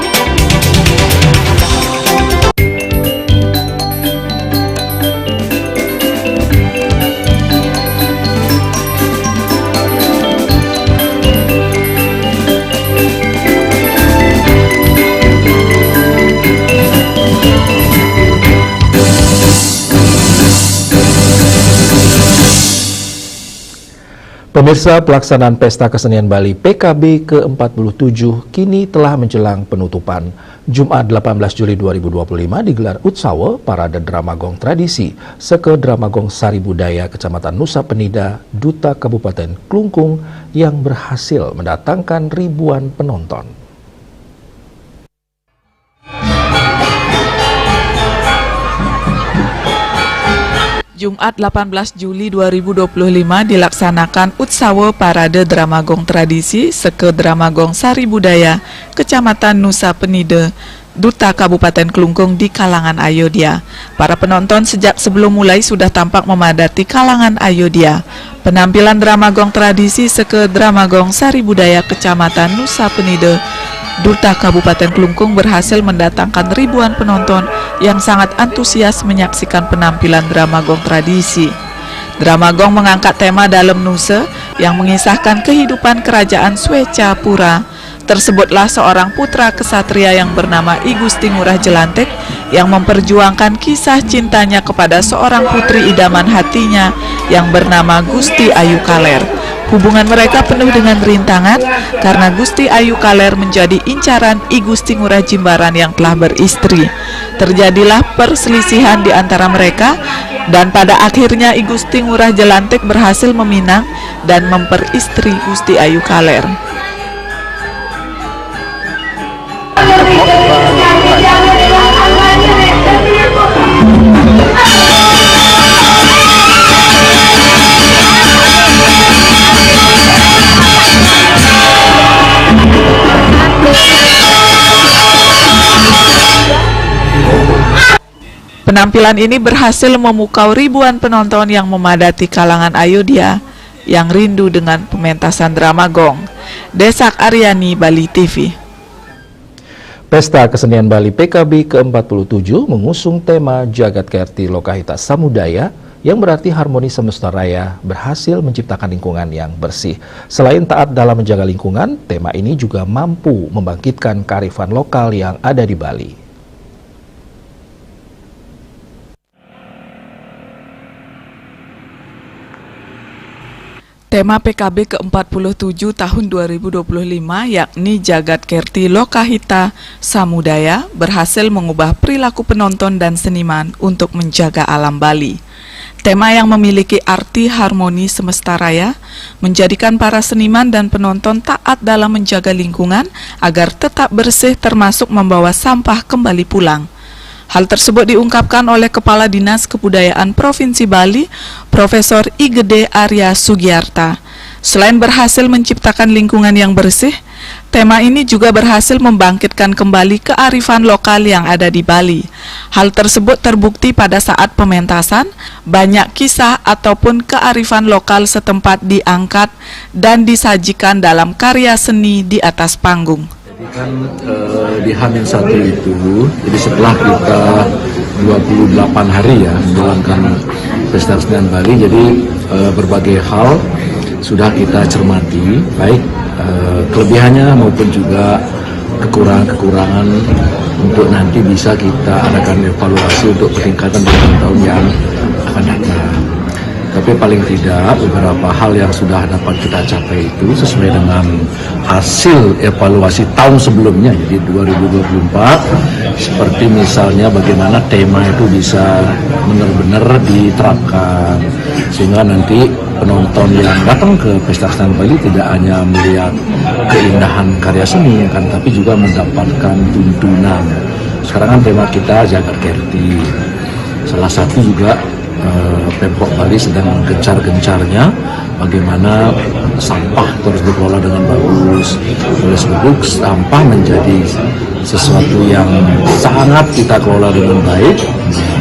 Pemirsa, pelaksanaan Pesta Kesenian Bali PKB ke-47 kini telah menjelang penutupan. Jumat 18 Juli 2025 digelar Utsawa Parade Dramagong Tradisi Seke Dramagong Sari Budaya Kecamatan Nusa Penida, Duta Kabupaten Klungkung yang berhasil mendatangkan ribuan penonton. Jumat 18 Juli 2025 dilaksanakan Utsawa Parade Dramagong Tradisi Seke Dramagong Sari Budaya Kecamatan Nusa Penida, Duta Kabupaten Klungkung di kalangan Ayodhya. Para penonton sejak sebelum mulai sudah tampak memadati kalangan Ayodhya. Penampilan Dramagong Tradisi Seke Dramagong Sari Budaya Kecamatan Nusa Penida, Duta Kabupaten Klungkung berhasil mendatangkan ribuan penonton yang sangat antusias menyaksikan penampilan Dramagong tradisi. Dramagong mengangkat tema Dalam Nusa yang mengisahkan kehidupan kerajaan Swecapura. Tersebutlah seorang putra kesatria yang bernama I Gusti Ngurah Jelantik yang memperjuangkan kisah cintanya kepada seorang putri idaman hatinya yang bernama Gusti Ayu Kaler. Hubungan mereka penuh dengan rintangan karena Gusti Ayu Kaler menjadi incaran I Gusti Ngurah Jimbaran yang telah beristri. Terjadilah perselisihan di antara mereka dan pada akhirnya I Gusti Ngurah Jelantik berhasil meminang dan memperistri Gusti Ayu Kaler. Penampilan ini berhasil memukau ribuan penonton yang memadati kalangan Ayodhya yang rindu dengan pementasan Dramagong. Desak Aryani, Bali TV. Pesta Kesenian Bali PKB ke-47 mengusung tema Jagat Kerti Lokahita Samudaya yang berarti harmoni semesta raya berhasil menciptakan lingkungan yang bersih. Selain taat dalam menjaga lingkungan, tema ini juga mampu membangkitkan kearifan lokal yang ada di Bali. Tema PKB ke-47 tahun 2025 yakni Jagat Kerti Lokahita Samudaya berhasil mengubah perilaku penonton dan seniman untuk menjaga alam Bali. Tema yang memiliki arti harmoni semesta raya menjadikan para seniman dan penonton taat dalam menjaga lingkungan agar tetap bersih termasuk membawa sampah kembali pulang. Hal tersebut diungkapkan oleh Kepala Dinas Kebudayaan Provinsi Bali, Profesor I Gede Arya Sugiarta. Selain berhasil menciptakan lingkungan yang bersih, tema ini juga berhasil membangkitkan kembali kearifan lokal yang ada di Bali. Hal tersebut terbukti pada saat pementasan, banyak kisah ataupun kearifan lokal setempat diangkat dan disajikan dalam karya seni di atas panggung. Kan di H-1 itu, jadi setelah kita 28 hari ya menjalankan Pesta Kesenian Bali, jadi berbagai hal sudah kita cermati, baik kelebihannya maupun juga kekurangan-kekurangan untuk nanti bisa kita adakan evaluasi untuk peningkatan di tahun yang akan datang. Tapi paling tidak beberapa hal yang sudah dapat kita capai itu sesuai dengan hasil evaluasi tahun sebelumnya, jadi 2024, seperti misalnya bagaimana tema itu bisa benar-benar diterapkan sehingga nanti penonton yang datang ke Pesta Kesenian Bali tidak hanya melihat keindahan karya seni kan, tapi juga mendapatkan tuntunan. Sekarang kan tema kita Jagat Kerti, salah satu juga Pemprov Bali sedang gencar-gencarnya bagaimana sampah terus dikelola dengan bagus. Oleh sebab itu sampah menjadi sesuatu yang sangat kita kelola dengan baik.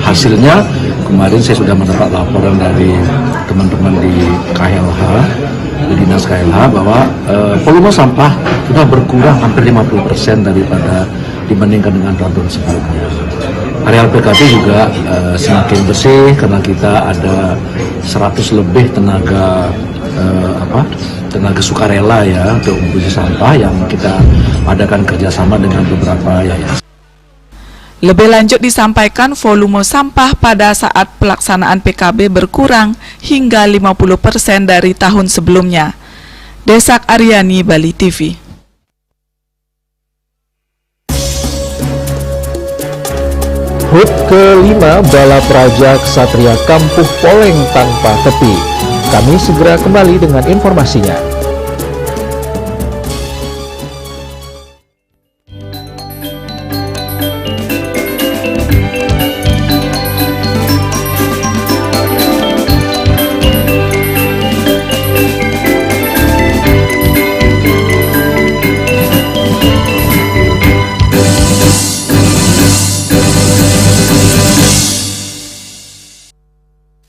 Hasilnya kemarin saya sudah mendapat laporan dari teman-teman di KLH, di Dinas KLH, bahwa volume sampah sudah berkurang hampir 50% daripada dibandingkan dengan tahun sebelumnya. Areal PKB juga semakin bersih karena kita ada 100 lebih tenaga sukarela ya untuk membersih sampah yang kita adakan kerjasama dengan beberapa yayasan. Lebih lanjut disampaikan volume sampah pada saat pelaksanaan PKB berkurang hingga 50% dari tahun sebelumnya. Desak Aryani, Bali TV. HUT ke-5 Balap Raja Ksatria Kampuh Poleng tanpa tepi. Kami segera kembali dengan informasinya.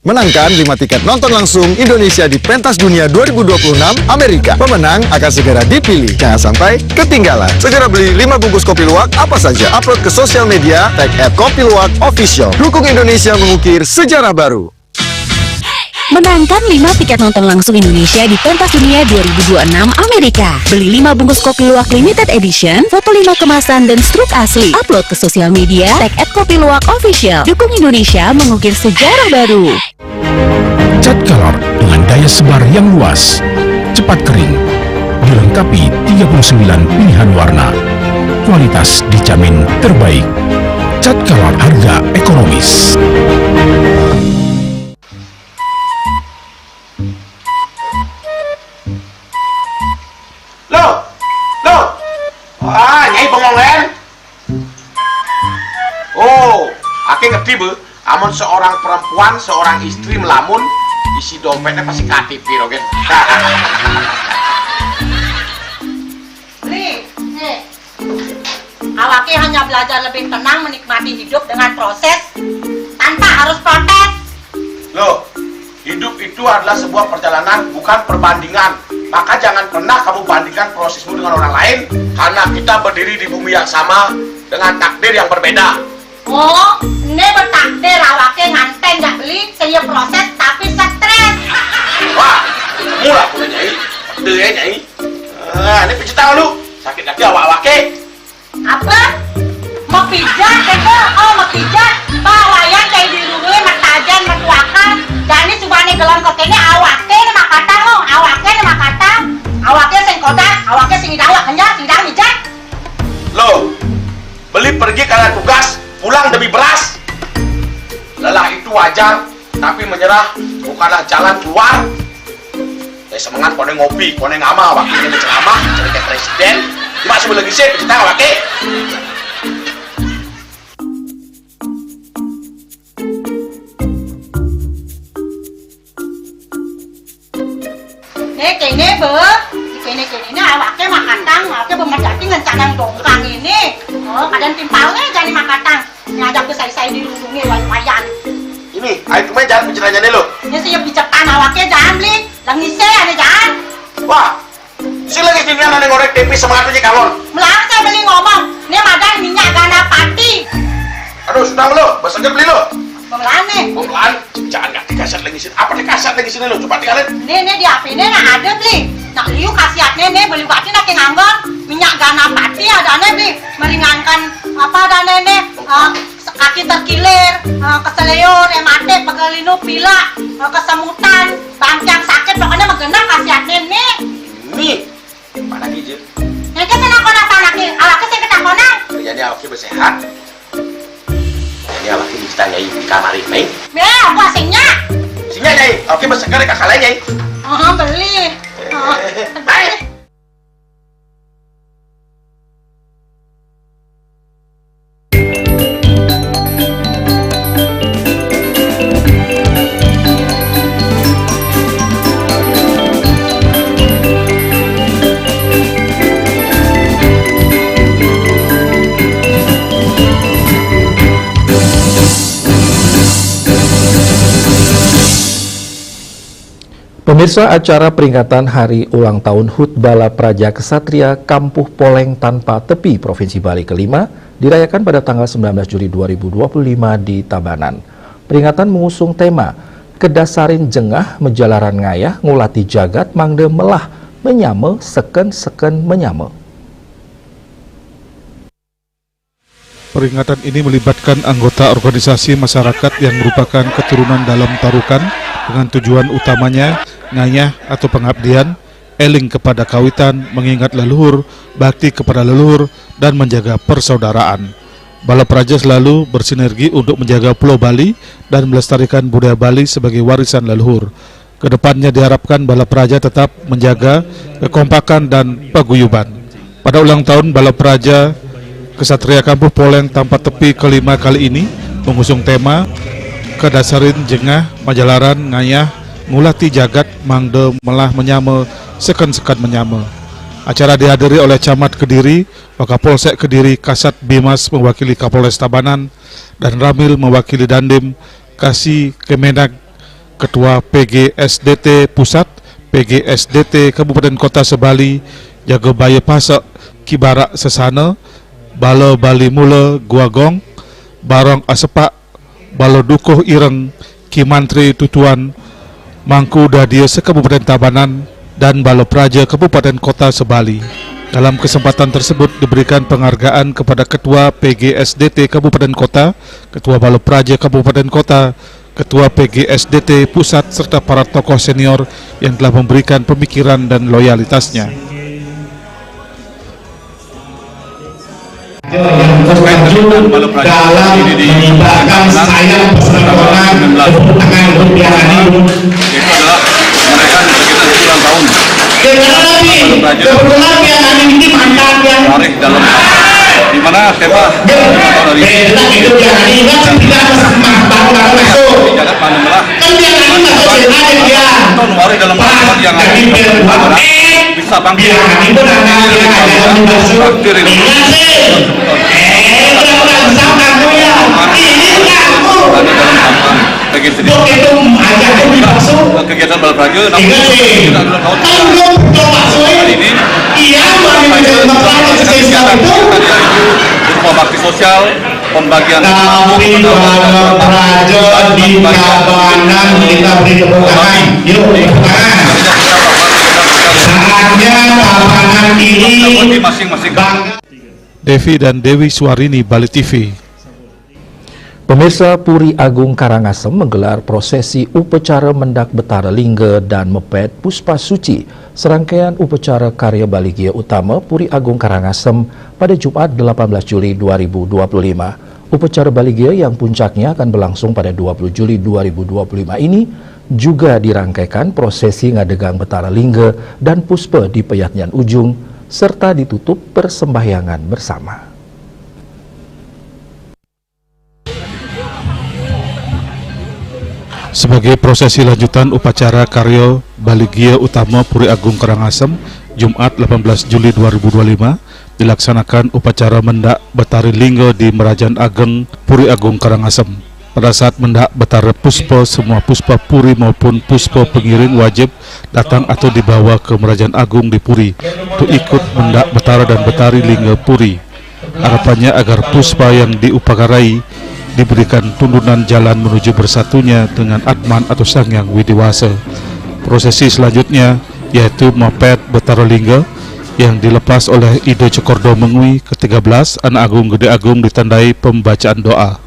Menangkan 5 tiket nonton langsung Indonesia di Pentas Dunia 2026 Amerika. Pemenang akan segera dipilih. Jangan sampai ketinggalan. Segera beli 5 bungkus kopi luwak apa saja. Upload ke sosial media, tag @kopiluwak_official. Dukung Indonesia mengukir sejarah baru. Menangkan 5 tiket nonton langsung Indonesia di Pentas Dunia 2026 Amerika. Beli 5 bungkus kopi luwak limited edition, foto 5 kemasan dan struk asli. Upload ke sosial media, tag @kopiluwak_official. Dukung Indonesia mengukir sejarah baru. Cat color dengan daya sebar yang luas, cepat kering, dilengkapi 39 pilihan warna. Kualitas dijamin terbaik. Cat color harga ekonomis. Nyai bengong. Oh, ake ngerti bu. Amun seorang perempuan, seorang istri melamun, isi dompetnya pasti KTP, Rogen. Nih, awake hanya belajar lebih tenang menikmati hidup dengan proses tanpa harus protes. Loh, hidup itu adalah sebuah perjalanan, bukan perbandingan. Maka jangan pernah kamu bandingkan prosesmu dengan orang lain, karena kita berdiri di bumi yang sama dengan takdir yang berbeda. Oh, ini bertakdir awake nganten gak beli, saya proses tapi stres. Wah, mula aku Nyai, pede ya Nyai. Ini pijit tangan lu, sakit hati awak-awake. Apa? Mau pijat, keko? Oh, mau pijat? Bawayan kayak dirungi, matajan, mertuakan. Dan ini subane gelang kokenya awake ini makata lo, awake ini makata. Awake sing kodak, awake sing idawak, hanya sing idawak mijat. Loh, beli pergi karena tugas, pulang demi beras. Lelah itu wajar, tapi menyerah bukanlah jalan keluar. Semangat kone ngopi, kone ngama, wakilnya menceramah, jadi kayak presiden. Cuma sebelum lagi sih, kita wakil. Kene be, kene awake makatang, awake bermedati ngencadang dongkang ini. Oh, kadang timpalnya jadi makatang, ngajak ke saya dirundungi wayan. Ini, ayo cuma jangan bicaranya nih lo. Ini saya bicarkan awake jangan beli, langise ada jangan. Wah, si lagi dunia nane ngorek TV semangatnya kalon. Melang saya beli ngomong, ini madan minyak gana pati. Aduh, sudah lo, besoknya beli lo. Pemelan nih. Pemelan, jangan nggak dikasih lagi sini. Apa dikasih lagi sini lo? Coba tinggalin. Ini di HP ini nggak ada beli. Nak liu khasiatnya nih beli waktu nak nganggur minyak gana pati ada nih beli meringankan apa ada nih kaki terkilir, keseleo, rematik, pegelinu, pilak, kesemutan, bangkang sakit pokoknya menggenang khasiatnya nih. Nih, mana gijil? Ini kenapa anaknya? Awaknya saya ketakona. Jadi awaknya bersehat. Ini awaknya bisa nyai di kamar ini. Aku asingnya. Asingnya nyai, awaknya bersegar kakak lain nyai. Oh, beli. Baik. Pemirsa, acara peringatan Hari Ulang Tahun HUT Balap Raja Ksatria Kampuh Poleng Tanpa Tepi Provinsi Bali ke-5 dirayakan pada tanggal 19 Juli 2025 di Tabanan. Peringatan mengusung tema Kedasarin Jengah Menjalaran Ngayah Ngulati Jagat Mangde Melah Menyame Seken-seken Menyame. Peringatan ini melibatkan anggota organisasi masyarakat yang merupakan keturunan dalam Tarukan dengan tujuan utamanya ngayah atau pengabdian, eling kepada kawitan, mengingat leluhur, bakti kepada leluhur, dan menjaga persaudaraan. Balapraja selalu bersinergi untuk menjaga Pulau Bali dan melestarikan budaya Bali sebagai warisan leluhur. Kedepannya diharapkan Balapraja tetap menjaga kekompakan dan paguyuban. Pada ulang tahun Balapraja Kesatria Kampuh Poleng Tanpa Tepi kelima kali ini mengusung tema Kedasarin Jengah Majalaran Ngayah Ngulati Jagat Mangde Melah Menyame Seken-sekan Menyame. Acara dihadiri oleh Camat Kediri, Wakapolsek Kediri Kasat Bimas mewakili Kapolres Tabanan, dan Ramil mewakili Dandim, Kasih Kemenak, Ketua PGSDT Pusat, PGSDT Kabupaten Kota Sebali, Jaga Baye Pasek, Kibarak Sesana, Balo Bali Mula Guagong, Barong Asepak, Balo Dukuh Ireng, Kimantri Tutuan, Mangku Dadia Sekabupaten Tabanan, dan Balo Praja Kabupaten Kota Sebali. Dalam kesempatan tersebut diberikan penghargaan kepada Ketua PGSDT Kabupaten Kota, Ketua Balo Praja Kabupaten Kota, Ketua PGSDT Pusat, serta para tokoh senior yang telah memberikan pemikiran dan loyalitasnya. Yang termaju dalam menyebarkan sayap persatuan tepuk tangan untuk pihak Anibu. Itu adalah merayakan kegiatan ulang tahun. Kebetulan pihak Anibu ini mantan yang tarik dalam di mana tema itu pihak Anibu kan tidak baru masuk. Jagat Mangde Melah. Kan pihak Anibu masuk sengaja dia. Tahun baru dalam pertemuan yang bisa bangkit. Pihak Anibu dan yang masuk. Kegiatan Balapraja hari ini berupa bakti sosial, pembagian tapi Balapraja di Tabanan kita beri tepuk tangan. Yuk, tepuk tangan. Saatnya Tabanan ini masing-masing bangga. Devi dan Dewi Suarini, Bali TV. Pemirsa, Puri Agung Karangasem menggelar prosesi upacara Mendak Betara Lingga dan Mepet Puspa Suci, serangkaian upacara karya Baligia Utama Puri Agung Karangasem pada Jumat 18 Juli 2025. Upacara Baligia yang puncaknya akan berlangsung pada 20 Juli 2025 ini juga dirangkaikan prosesi ngadegang Betara Lingga dan Puspa di Peyatnyan Ujung, serta ditutup persembahyangan bersama. Sebagai prosesi lanjutan upacara karya Baligia Utama Puri Agung Karangasem, Jumat 18 Juli 2025, dilaksanakan upacara Mendak Betari Lingga di Merajan Ageng Puri Agung Karangasem. Pada saat Mendak Betara Puspa, semua puspa Puri maupun puspa pengiring wajib datang atau dibawa ke Merajan Agung di Puri untuk ikut Mendak Betara dan Betari Lingga Puri. Harapannya agar puspa yang diupakarai diberikan tuntunan jalan menuju bersatunya dengan Atman atau Sang Yang Widiwasa. Prosesi selanjutnya yaitu Mepet Betara Lingga yang dilepas oleh Ido Cokordo Mengui ke-13 Anak Agung Gede Agung ditandai pembacaan doa.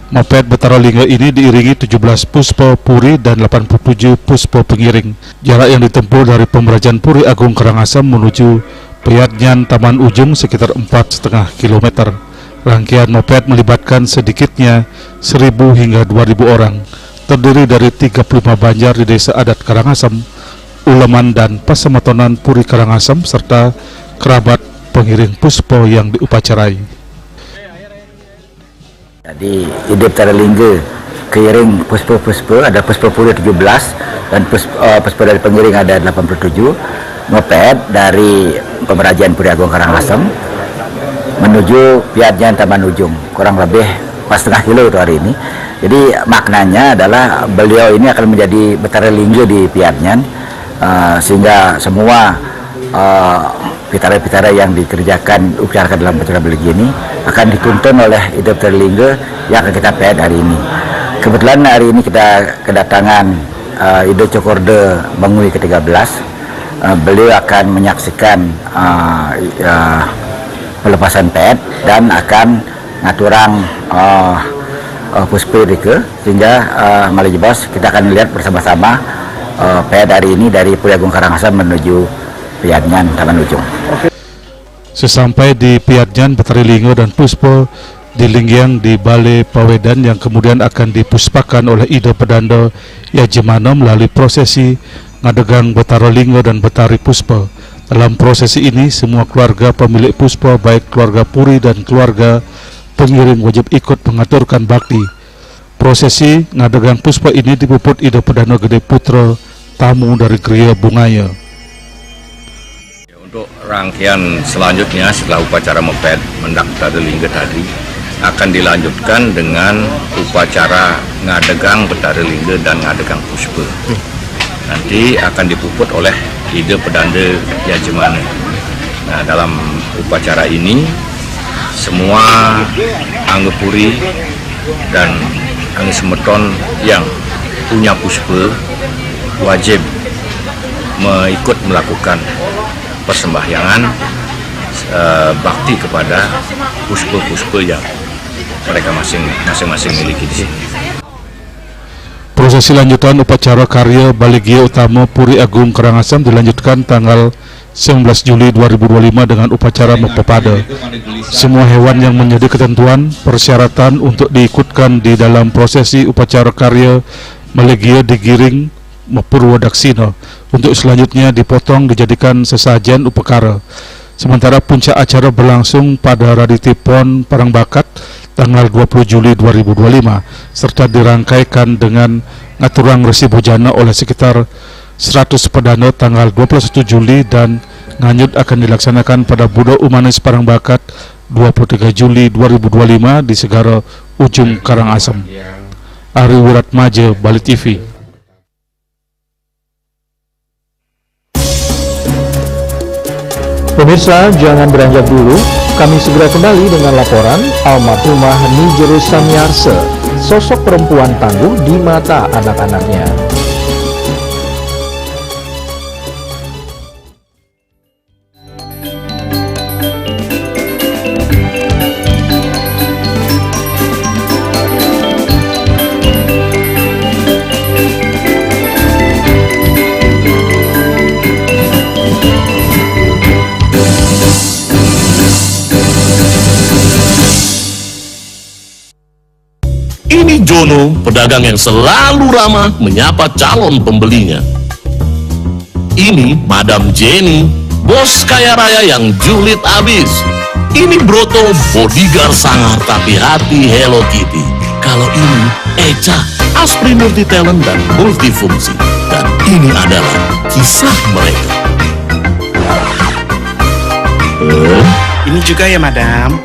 Moped Betara Lingga ini diiringi 17 puspa Puri dan 87 puspa pengiring. Jarak yang ditempuh dari Pemerajan Puri Agung Karangasem menuju Peyatnyan Taman Ujung sekitar 4,5 km. Rangkaian moped melibatkan sedikitnya 1.000 hingga 2.000 orang. Terdiri dari 35 banjar di Desa Adat Karangasem, uleman dan pasematonan Puri Karangasem, serta kerabat pengiring puspa yang diupacarai. Jadi Ide Betara Lingga keiring puspa-puspa, ada puspa Puri 17 dan puspa dari pengiring ada 87. Moped dari Pemerajan Puri Agung Karangasem menuju Peyatnyan Taman Ujung, kurang lebih 4,5 kilo itu hari ini. Jadi maknanya adalah beliau ini akan menjadi Betara Lingga di Peyatnyan, sehingga semua pitara-pitara yang dikerjakan upacara dalam upacara Baligia ini akan dituntun oleh Ide Betara Lingga yang akan kita peyat hari ini. Kebetulan hari ini kita kedatangan Ido Cokorde Bangui ke-13, beliau akan menyaksikan pelepasan pet dan akan ngaturang puspe dike, sehingga Maliji Bos kita akan lihat bersama-sama pet hari ini dari Puri Agung Karangasem menuju Piadnyan Taman Ujung. Sesampai di Piadnyan, Betari Linggo dan Puspo dilinggiang di Balai Pawedan yang kemudian akan dipuspakan oleh Ida Pedando Yajimano melalui prosesi ngadegang Betara Linggo dan Betari Puspa. Dalam prosesi ini, semua keluarga pemilik Puspa, baik keluarga Puri dan keluarga pengiring, wajib ikut mengaturkan bakti. Prosesi ngadegang Puspa ini dipuput Ida Pedando Gede Putra, tamu dari Geria Bungaya. Untuk rangkaian selanjutnya setelah upacara mepet mendak Betari Linggo tadi akan dilanjutkan dengan upacara ngadegang Betari Linggo dan ngadegang Puspa. Nanti akan dipuput oleh Ida Pedando Yajimano. Nah, dalam upacara ini semua angge Puri dan angge Semeton yang punya Puspa wajib mengikut melakukan persembahyangan bakti kepada puspa-puspa yang mereka masing-masing miliki di sini. Prosesi lanjutan upacara karya Baligia Utama Puri Agung Karangasem dilanjutkan tanggal 19 Juli 2025 dengan upacara Mepepada. Semua hewan yang menjadi ketentuan persyaratan untuk diikutkan di dalam prosesi upacara karya Baligia digiring Mepurwadaksina untuk selanjutnya dipotong dijadikan sesajen upakara. Sementara puncak acara berlangsung pada Raditi Pon Parangbakat tanggal 20 Juli 2025 serta dirangkaikan dengan ngaturang Resi Bojana oleh sekitar 100 pedano tanggal 21 Juli dan nganyut akan dilaksanakan pada Budo Umanis Parangbakat 23 Juli 2025 di Segara Ujung Karangasem. Ari Wiratmaja, Bali TV. Pemirsa, jangan beranjak dulu. Kami segera kembali dengan laporan almarhumah Nijeru Samyarse, sosok perempuan tangguh di mata anak-anaknya. Ini Jono, pedagang yang selalu ramah menyapa calon pembelinya. Ini Madam Jenny, bos kaya raya yang julid abis. Ini Broto, bodyguard sangar tapi hati Hello Kitty. Kalau ini Eca, aspri multi talent dan multifungsi. Dan ini adalah kisah mereka. Ini juga ya, Madam.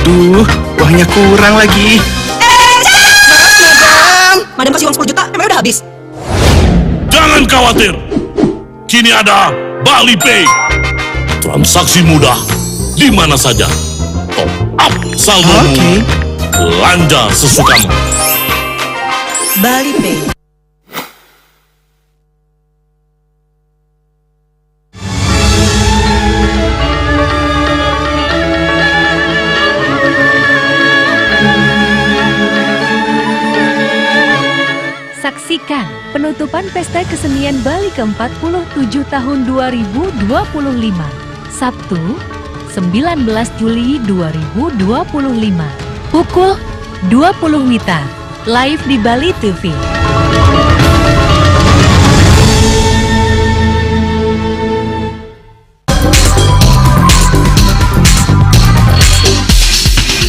Duh, uangnya kurang lagi. Madam kasih uang 10 juta, emang udah habis? Jangan khawatir, kini ada Bali Pay. Transaksi mudah, di mana saja. Top up saldomu, belanja sesukamu. Bali Pay. Saksikan penutupan Pesta Kesenian Bali ke-47 tahun 2025, Sabtu, 19 Juli 2025, pukul 20 WITA, live di Bali TV.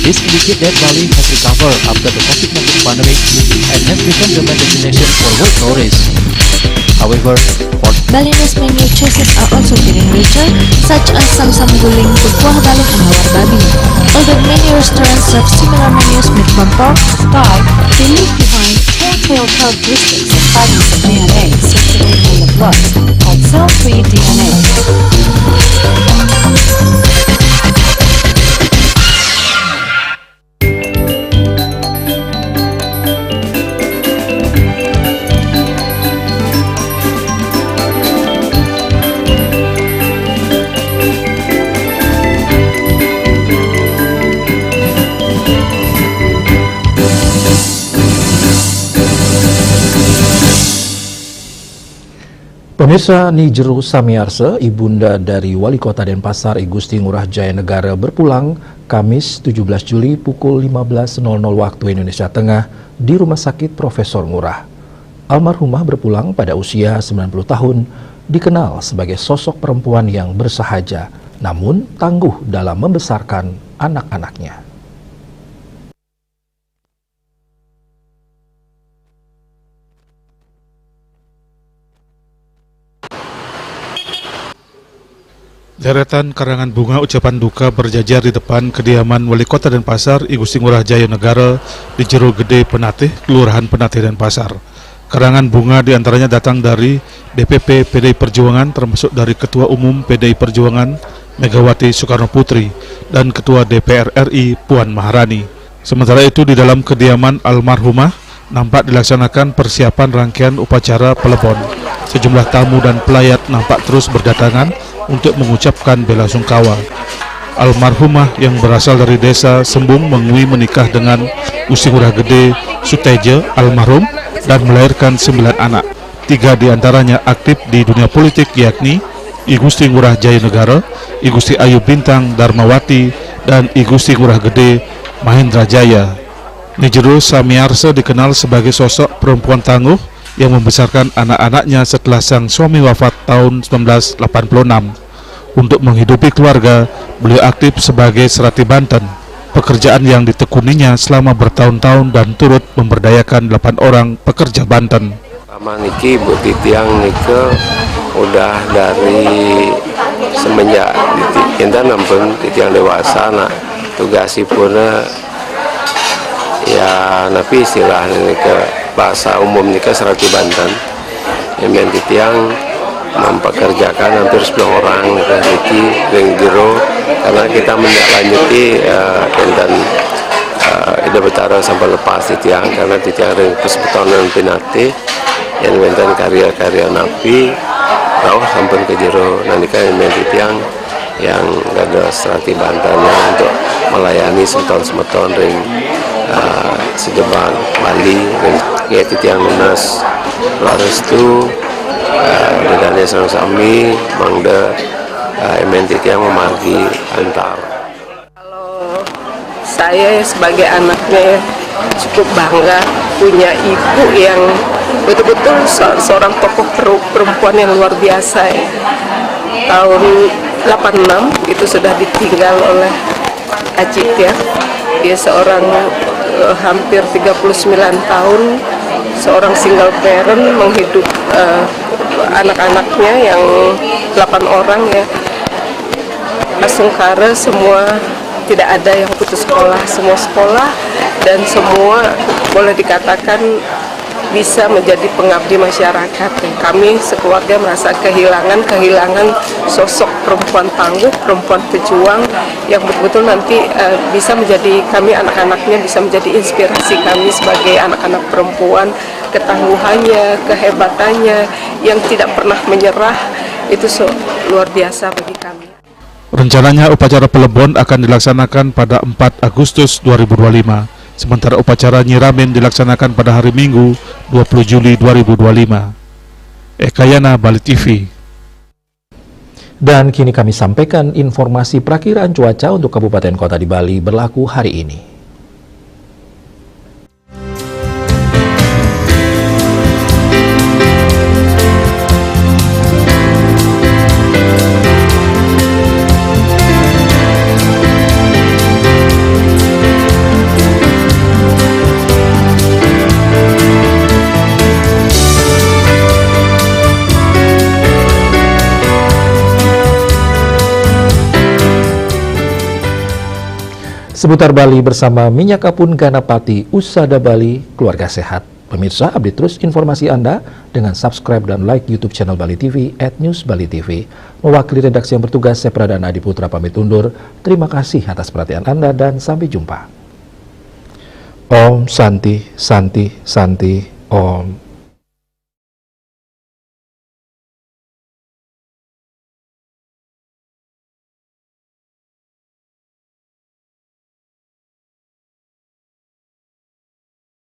This indicates that Bali has recovered after the COVID-19 pandemic and has become the main destination for world tourists. However, Balinese menu choices are also getting richer, such as Samsam Guling, Kuah Bali, and Hawar Babi. Although many restaurants serve similar menus made from pork, sky, they leave behind telltale characteristics of fragments of DNA circulating in the blood, called cell-free DNA. Pemirsa, Nijeru Samiarse, ibunda dari Wali Kota Denpasar I Gusti Ngurah Jaya Negara berpulang Kamis 17 Juli pukul 15.00 waktu Indonesia Tengah di Rumah Sakit Profesor Ngurah. Almarhumah berpulang pada usia 90 tahun, dikenal sebagai sosok perempuan yang bersahaja, namun tangguh dalam membesarkan anak-anaknya. Deretan karangan bunga ucapan duka berjajar di depan kediaman Wali Kota Denpasar I Gusti Ngurah Jaya Negara di Jero Gede Penatih, Kelurahan Penatih Denpasar. Karangan bunga diantaranya datang dari DPP PDI Perjuangan, termasuk dari Ketua Umum PDI Perjuangan Megawati Soekarno Putri dan Ketua DPR RI Puan Maharani. Sementara itu di dalam kediaman almarhumah nampak dilaksanakan persiapan rangkaian upacara pelebon. Sejumlah tamu dan pelayat nampak terus berdatangan untuk mengucapkan bela sungkawa. Almarhumah yang berasal dari desa Sembung Mengwi menikah dengan Gusti Ngurah Gede Suteje almarhum dan melahirkan 9 anak. 3 diantaranya aktif di dunia politik, yakni I Gusti Ngurah Jaya Negara, I Gusti Ayu Bintang Darmawati, dan I Gusti Ngurah Gede Mahendra Jaya. Nijeru Samiarse dikenal sebagai sosok perempuan tangguh yang membesarkan anak-anaknya setelah sang suami wafat tahun 1986. Untuk menghidupi keluarga, beliau aktif sebagai serati Banten, pekerjaan yang ditekuninya selama bertahun-tahun dan turut memberdayakan 8 orang pekerja Banten. Sama niki Bu Titiang nike udah dari semenjak kita nampun Titiang dewasa, nak tugasipun ya napi istilahnya nike bahasa umum nike serati Banten. Yang Titiang mempekerjakan hampir 10 orang dari ring jero karena kita menindaklanjuti dan ide betara sampai lepas Titiang karena Titiang ring persebetonan Pinati yang benten karya-karya napi tahu sampai ke jero nanti kan Titiang yang ada serati Bantennya untuk melayani semeton ring Sejebang Bali ring ya Titiang lunas laras itu dedane sareng sami mangda Titiang memargi antar. Kalau saya sebagai anaknya cukup bangga punya ibu yang betul-betul seorang tokoh perempuan yang luar biasa ya. Tahun 86 itu sudah ditinggal oleh Acik ya. Dia seorang hampir 39 tahun seorang single parent menghidup anak-anaknya yang 8 orang ya. Asungkara semua tidak ada yang putus sekolah, semua sekolah dan semua boleh dikatakan bisa menjadi pengabdi masyarakat. Kami sekeluarga merasa kehilangan sosok perempuan tangguh, perempuan pejuang yang betul-betul nanti bisa menjadi kami anak-anaknya bisa menjadi inspirasi kami sebagai anak-anak perempuan. Ketangguhannya, kehebatannya yang tidak pernah menyerah itu luar biasa bagi kami. Rencananya upacara pelebon akan dilaksanakan pada 4 Agustus 2025. Sementara upacara nyiramin dilaksanakan pada hari Minggu 20 Juli 2025. Ekayana, Bali TV. Dan kini kami sampaikan informasi perakiraan cuaca untuk kabupaten kota di Bali berlaku hari ini. Seputar Bali bersama Minyak Kapun Ganapati, Usada Bali, keluarga sehat. Pemirsa, update terus informasi Anda dengan subscribe dan like YouTube channel Bali TV @newsbalitv. Mewakili redaksi yang bertugas, saya Pradana Adi Putra pamit undur. Terima kasih atas perhatian Anda dan sampai jumpa. Om Santi, Santi, Santi, Om.